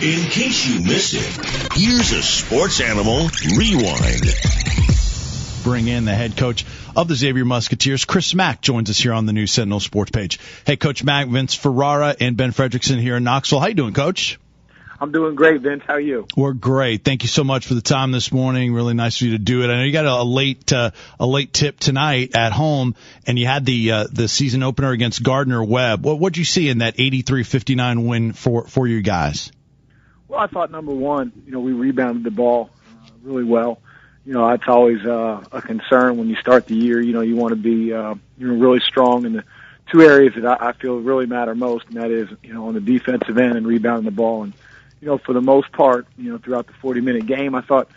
In case you missed it, here's a Sports Animal Rewind. Bring in the head coach of the Xavier Musketeers, Chris Mack, joins us here on the new Sentinel Sports page. Hey, Coach Mack, Vince Ferrara, and Ben Frederickson here in Knoxville. How you doing, Coach? I'm doing great, Vince. How are you? We're great. Thank you so much for the time this morning. Really nice of you to do it. I know you got a late tip tonight at home, and you had the season opener against Gardner-Webb. What'd you see in that 83-59 win for you guys? Well, I thought number one, we rebounded the ball really well. That's always a concern when you start the year. You want to be really strong in the two areas that I feel really matter most, and that is on the defensive end and rebounding the ball. And for the most part, throughout the 40-minute game, I thought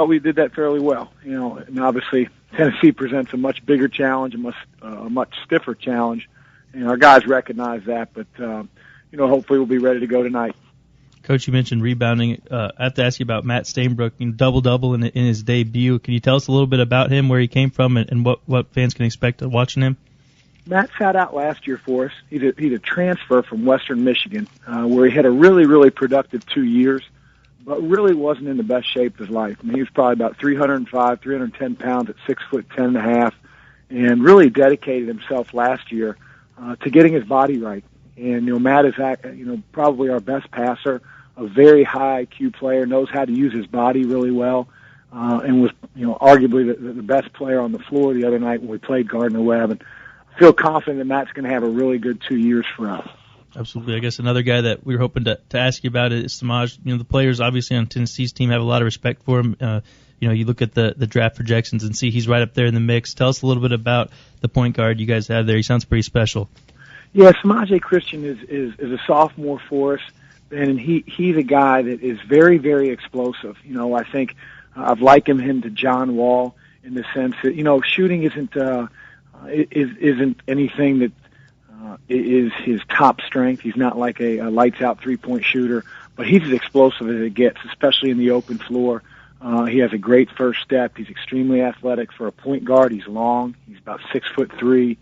we did that fairly well. And obviously Tennessee presents a much bigger challenge, a much stiffer challenge, and our guys recognize that. But hopefully we'll be ready to go tonight. Coach, you mentioned rebounding. I have to ask you about Matt Stainbrook, double-double in his debut. Can you tell us a little bit about him, where he came from, and what fans can expect watching him? Matt sat out last year for us. He's a transfer from Western Michigan, where he had a really, really productive 2 years, but really wasn't in the best shape of his life. I mean, he was probably about 305, 310 pounds at 6'10.5", and really dedicated himself last year to getting his body right. And Matt is probably our best passer, a very high IQ player, knows how to use his body really well, and was arguably the best player on the floor the other night when we played Gardner-Webb. And I feel confident that Matt's going to have a really good 2 years for us. Absolutely. I guess another guy that we were hoping to ask you about is Samaj. The players obviously on Tennessee's team have a lot of respect for him. You look at the draft projections and see he's right up there in the mix. Tell us a little bit about the point guard you guys have there. He sounds pretty special. Yeah, Samaj Christian is a sophomore for us, and he's a guy that is very, very explosive. I think I've likened him to John Wall in the sense that shooting isn't anything that is his top strength. He's not like a lights out 3-point shooter, but he's as explosive as it gets, especially in the open floor. He has a great first step. He's extremely athletic for a point guard. He's long. He's about 6'3",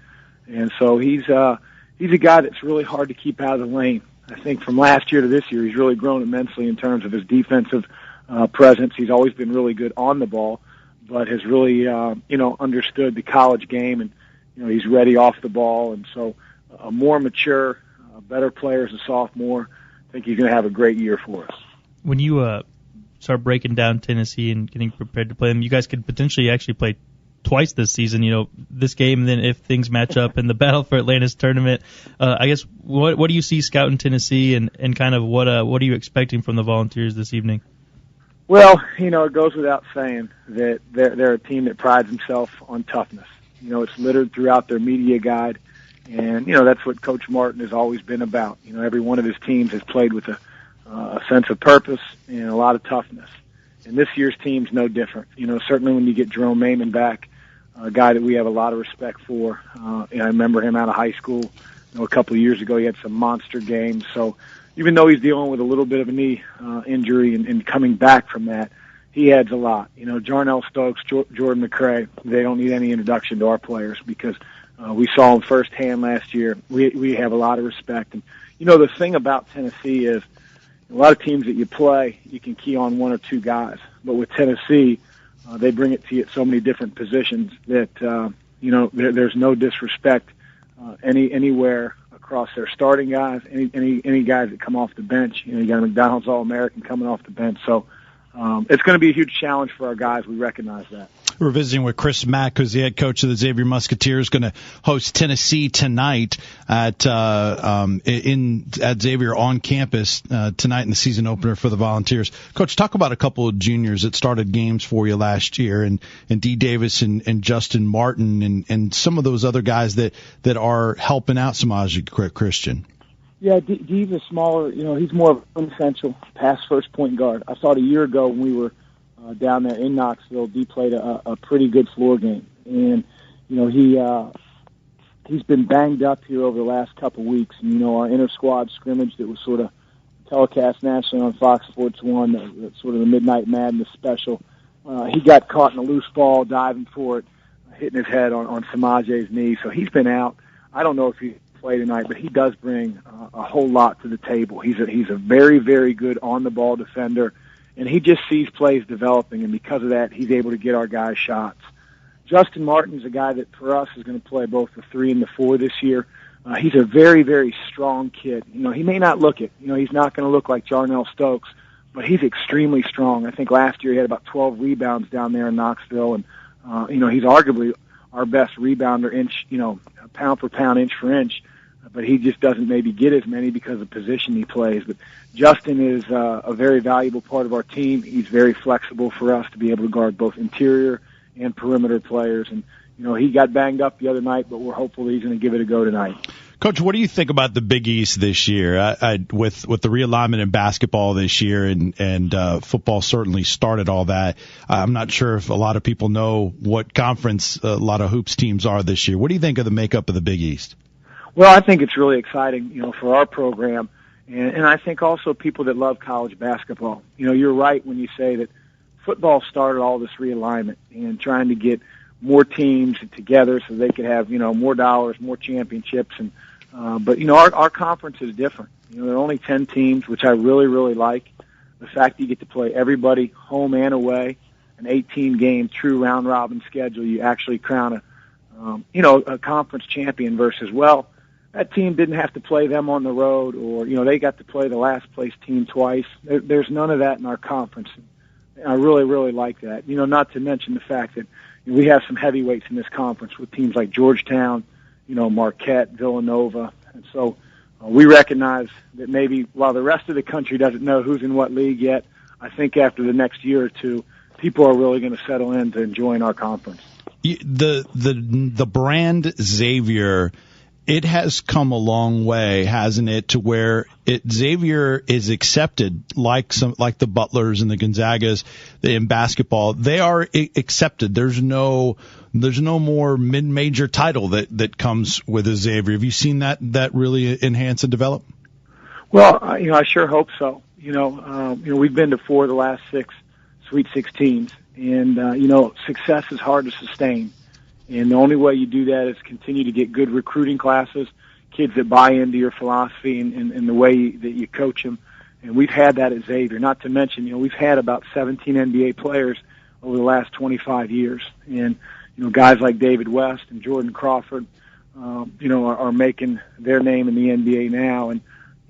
and so he's a guy that's really hard to keep out of the lane. I think from last year to this year, he's really grown immensely in terms of his defensive presence. He's always been really good on the ball, but has really, understood the college game, and he's ready off the ball. And so, a more mature, better player as a sophomore. I think he's going to have a great year for us. When you start breaking down Tennessee and getting prepared to play them, you guys could potentially actually play twice this season, this game, and then if things match up in the Battle for Atlantis tournament. I guess what do you see scouting Tennessee, and kind of what are you expecting from the Volunteers this evening? Well, it goes without saying that they're a team that prides themselves on toughness. It's littered throughout their media guide, and that's what Coach Martin has always been about. Every one of his teams has played with a sense of purpose and a lot of toughness. And this year's team's no different. Certainly when you get Jerome Mayman back, a guy that we have a lot of respect for. I remember him out of high school. A couple of years ago, he had some monster games. So even though he's dealing with a little bit of a knee injury and coming back from that, he adds a lot. Jarnell Stokes, Jordan McCray, they don't need any introduction to our players because we saw them firsthand last year. We have a lot of respect. And, the thing about Tennessee is a lot of teams that you play, you can key on one or two guys. But with Tennessee, they bring it to you at so many different positions that, there's no disrespect anywhere across their starting guys, any guys that come off the bench. You got a McDonald's All-American coming off the bench. So it's going to be a huge challenge for our guys. We recognize that. We're visiting with Chris Mack, who's the head coach of the Xavier Musketeers, going to host Tennessee tonight at Xavier on campus tonight in the season opener for the Volunteers. Coach, talk about a couple of juniors that started games for you last year, and D. Davis and Justin Martin, and some of those other guys that are helping out Samaj Christian. Yeah, D's a smaller, he's more of an essential pass-first point guard. I saw it a year ago when we were down there in Knoxville. D played a pretty good floor game, and he's been banged up here over the last couple weeks. And our inter-squad scrimmage that was sort of telecast nationally on Fox Sports 1, the sort of the Midnight Madness special. He got caught in a loose ball, diving for it, hitting his head on Samaj's knee. So he's been out. I don't know if he's play tonight, but he does bring a whole lot to the table. He's a very, very good on-the-ball defender, and he just sees plays developing, and because of that, he's able to get our guys shots. Justin Martin's a guy that, for us, is going to play both the 3 and the 4 this year. He's a very, very strong kid. He may not look it. He's not going to look like Jarnell Stokes, but he's extremely strong. I think last year he had about 12 rebounds down there in Knoxville, and, he's arguably our best rebounder pound for pound, inch for inch, but he just doesn't maybe get as many because of the position he plays. But Justin is a very valuable part of our team. He's very flexible for us to be able to guard both interior and perimeter players. And, he got banged up the other night, but we're hopeful that he's going to give it a go tonight. Coach, what do you think about the Big East this year? With the realignment in basketball this year and football certainly started all that. I'm not sure if a lot of people know what conference a lot of hoops teams are this year. What do you think of the makeup of the Big East? Well, I think it's really exciting, for our program, and I think also people that love college basketball. You're right when you say that football started all this realignment and trying to get more teams together so they could have, more dollars, more championships. And but our conference is different. There are only 10 teams, which I really, really like. The fact that you get to play everybody home and away, an 18-game true round-robin schedule, you actually crown a conference champion versus, that team didn't have to play them on the road, or, they got to play the last-place team twice. There's none of that in our conference. I really, really like that. Not to mention the fact that we have some heavyweights in this conference with teams like Georgetown, Marquette, Villanova. And so we recognize that maybe while the rest of the country doesn't know who's in what league yet, I think after the next year or two, people are really going to settle into enjoying our conference. The brand Xavier, it has come a long way, hasn't it, to where Xavier is accepted like the Butlers and the Gonzagas in basketball. They are accepted. There's no more mid-major title that comes with a Xavier. Have you seen that really enhance and develop? Well, I sure hope so. We've been to 4 of the last 6 Sweet 16s, and success is hard to sustain. And the only way you do that is continue to get good recruiting classes, kids that buy into your philosophy and the way that you coach them. And we've had that at Xavier. Not to mention, we've had about 17 NBA players over the last 25 years. And, guys like David West and Jordan Crawford, are making their name in the NBA now. And,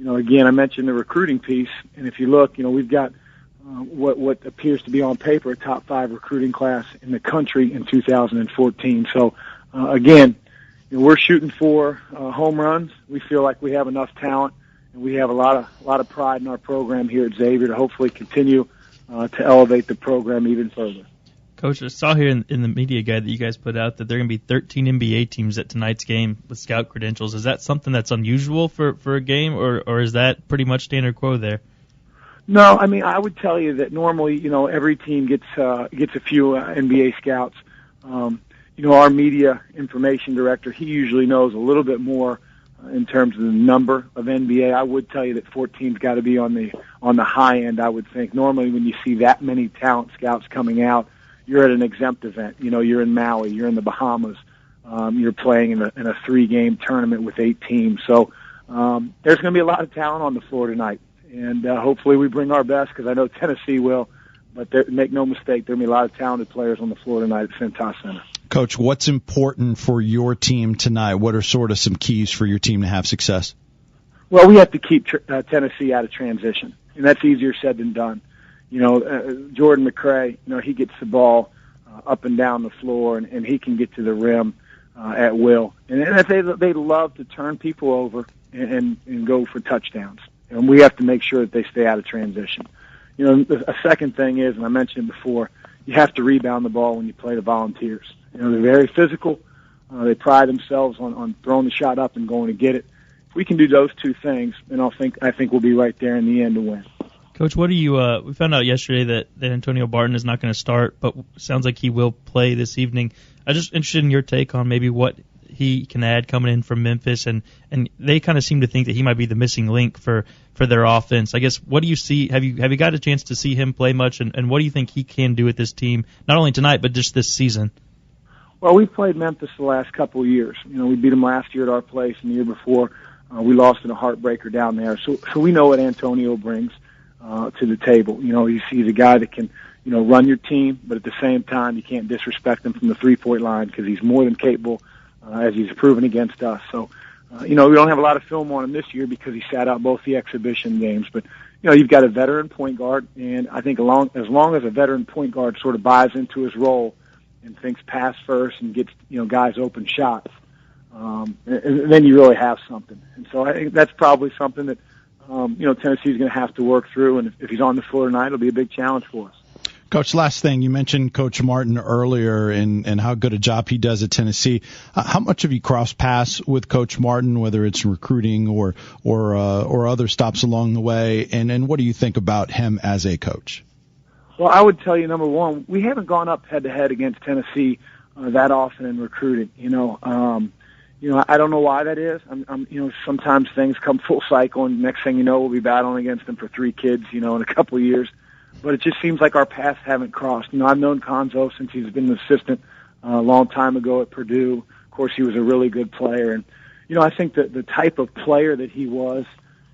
again, I mentioned the recruiting piece. And if you look, we've got what appears to be on paper a top 5 recruiting class in the country in 2014. So, again, we're shooting for home runs. We feel like we have enough talent, and we have a lot of pride in our program here at Xavier to hopefully continue to elevate the program even further. Coach, I saw here in the media guide that you guys put out that there are going to be 13 NBA teams at tonight's game with scout credentials. Is that something that's unusual for a game, or is that pretty much standard quo there? No, I would tell you that normally, every team gets a few NBA scouts. Our media information director, he usually knows a little bit more in terms of the number of NBA. I would tell you that 14's got to be on the high end, I would think. Normally when you see that many talent scouts coming out, you're at an exempt event. You're in Maui, you're in the Bahamas, you're playing in a 3-game tournament with 8 teams. So there's going to be a lot of talent on the floor tonight. And hopefully we bring our best, because I know Tennessee will. But make no mistake, there'll be a lot of talented players on the floor tonight at Cintas Center. Coach, what's important for your team tonight? What are sort of some keys for your team to have success? Well, we have to keep Tennessee out of transition, and that's easier said than done. Jordan McCray, he gets the ball up and down the floor, and he can get to the rim at will. And they love to turn people over and go for touchdowns. And we have to make sure that they stay out of transition. A second thing is, and I mentioned it before, you have to rebound the ball when you play the Volunteers. They're very physical. They pride themselves on throwing the shot up and going to get it. If we can do those 2 things, then I think we'll be right there in the end to win. Coach, what do you? We found out yesterday that Antonio Barton is not going to start, but sounds like he will play this evening. I'm just interested in your take on maybe what he can add coming in from Memphis, and they kind of seem to think that he might be the missing link for their offense. I guess, what do you see? Have you got a chance to see him play much, and what do you think he can do with this team, not only tonight but just this season? Well, we've played Memphis the last couple of years. You know, we beat them last year at our place, and the year before we lost in a heartbreaker down there. So we know what Antonio brings to the table. You know, he's a guy that can, you know, run your team, but at the same time, you can't disrespect him from the three-point line because he's more than capable, as he's proven against us. So, you know, we don't have a lot of film on him this year because he sat out both the exhibition games. But, you know, you've got a veteran point guard, and I think as long as a veteran point guard sort of buys into his role and thinks pass first and gets, you know, guys open shots, and then you really have something. And so I think that's probably something that, you know, Tennessee's going to have to work through. And if he's on the floor tonight, it'll be a big challenge for us. Coach, last thing, you mentioned Coach Martin earlier and how good a job he does at Tennessee. How much have you crossed paths with Coach Martin, whether it's recruiting or other stops along the way? And what do you think about him as a coach? Well, I would tell you, number one, we haven't gone up head-to-head against Tennessee that often in recruiting. You know, I don't know why that is. You know, sometimes things come full cycle, and next thing you know, we'll be battling against them for 3 kids, you know, in a couple of years. But it just seems like our paths haven't crossed. You know, I've known Conzo since he's been an assistant a long time ago at Purdue. Of course, he was a really good player. And, you know, I think that the type of player that he was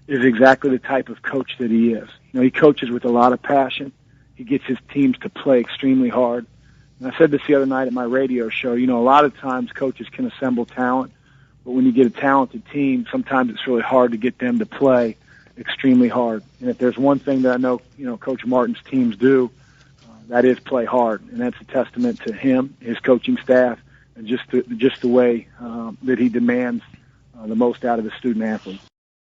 is exactly the type of coach that he is. You know, he coaches with a lot of passion. He gets his teams to play extremely hard. And I said this the other night at my radio show. You know, a lot of times coaches can assemble talent, but when you get a talented team, sometimes it's really hard to get them to play extremely hard. And if there's one thing that I know, you know, Coach Martin's teams do, that is play hard. And that's a testament to him, his coaching staff, and just the way that he demands the most out of the student athlete.